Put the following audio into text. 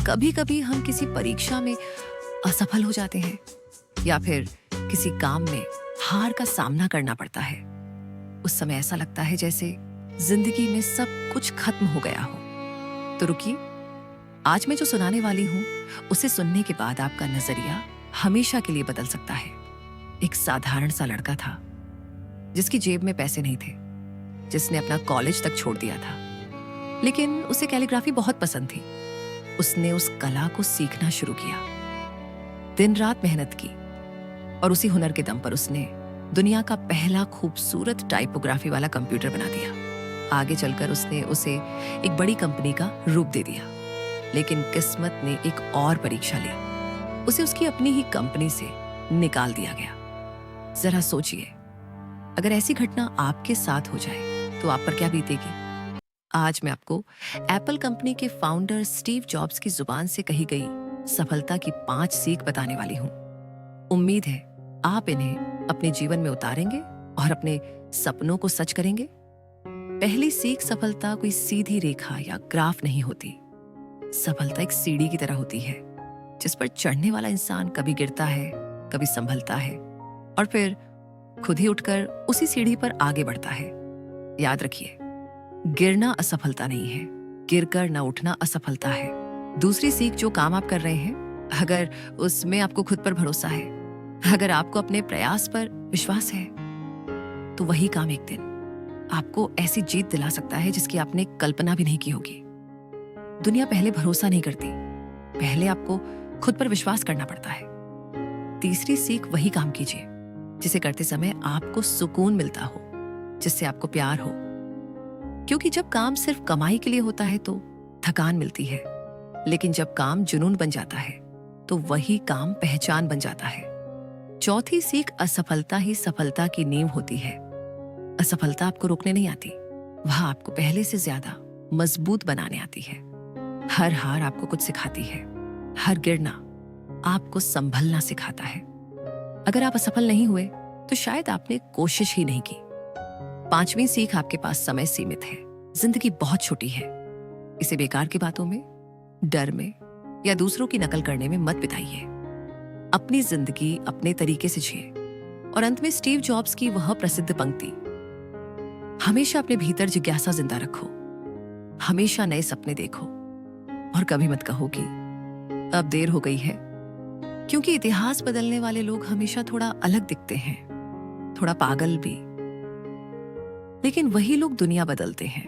कभी कभी हम किसी परीक्षा में असफल हो जाते हैं या फिर किसी काम में हार का सामना करना पड़ता है। उस समय ऐसा लगता है जैसे जिंदगी में सब कुछ खत्म हो गया हो। तो रुकिए, आज मैं जो सुनाने वाली हूं उसे सुनने के बाद आपका नजरिया हमेशा के लिए बदल सकता है। एक साधारण सा लड़का था जिसकी जेब में पैसे नहीं थे, जिसने अपना कॉलेज तक छोड़ दिया था, लेकिन उसे कैलीग्राफी बहुत पसंद थी। उसने उस कला को सीखना शुरू किया, दिन रात मेहनत की और उसी हुनर के दम पर उसने दुनिया का पहला खूबसूरत टाइपोग्राफी वाला कंप्यूटर बना दिया। आगे चलकर उसने उसे एक बड़ी कंपनी का रूप दे दिया, लेकिन किस्मत ने एक और परीक्षा ली। उसे उसकी अपनी ही कंपनी से निकाल दिया गया। जरा सोचिए, अगर ऐसी घटना आपके साथ हो जाए तो आप पर क्या बीतेगी। आज मैं आपको एप्पल कंपनी के फाउंडर स्टीव जॉब्स की जुबान से कही गई सफलता की 5 सीख बताने वाली हूं। उम्मीद है आप इन्हें अपने जीवन में उतारेंगे और अपने सपनों को सच करेंगे। पहली सीख, सफलता कोई सीधी रेखा या ग्राफ नहीं होती। सफलता एक सीढ़ी की तरह होती है जिस पर चढ़ने वाला इंसान कभी गिरता है, कभी संभलता है और फिर खुद ही उठकर उसी सीढ़ी पर आगे बढ़ता है। याद रखिए, गिरना असफलता नहीं है, गिरकर न उठना असफलता है। दूसरी सीख, जो काम आप कर रहे हैं, अगर उसमें आपको खुद पर भरोसा है, अगर आपको अपने प्रयास पर विश्वास है, तो वही काम एक दिन आपको ऐसी जीत दिला सकता है जिसकी आपने कल्पना भी नहीं की होगी। दुनिया पहले भरोसा नहीं करती, पहले आपको खुद पर विश्वास करना पड़ता है। तीसरी सीख, वही काम कीजिए जिसे करते समय आपको सुकून मिलता हो, जिससे आपको प्यार हो। क्योंकि जब काम सिर्फ कमाई के लिए होता है तो थकान मिलती है, लेकिन जब काम जुनून बन जाता है तो वही काम पहचान बन जाता है। चौथी सीख, असफलता ही सफलता की नींव होती है। असफलता आपको रोकने नहीं आती, वह आपको पहले से ज्यादा मजबूत बनाने आती है। हर हार आपको कुछ सिखाती है, हर गिरना आपको संभलना सिखाता है। अगर आप असफल नहीं हुए तो शायद आपने कोशिश ही नहीं की। 5वीं सीख, आपके पास समय सीमित है। जिंदगी बहुत छोटी है, इसे बेकार की बातों में, डर में या दूसरों की नकल करने में मत बिताइए। अपनी जिंदगी अपने तरीके से जिए। और अंत में स्टीव जॉब्स की वह प्रसिद्ध पंक्ति, हमेशा अपने भीतर जिज्ञासा जिंदा रखो, हमेशा नए सपने देखो और कभी मत कहो कि अब देर हो गई है। क्योंकि इतिहास बदलने वाले लोग हमेशा थोड़ा अलग दिखते हैं, थोड़ा पागल भी, लेकिन वही लोग दुनिया बदलते हैं।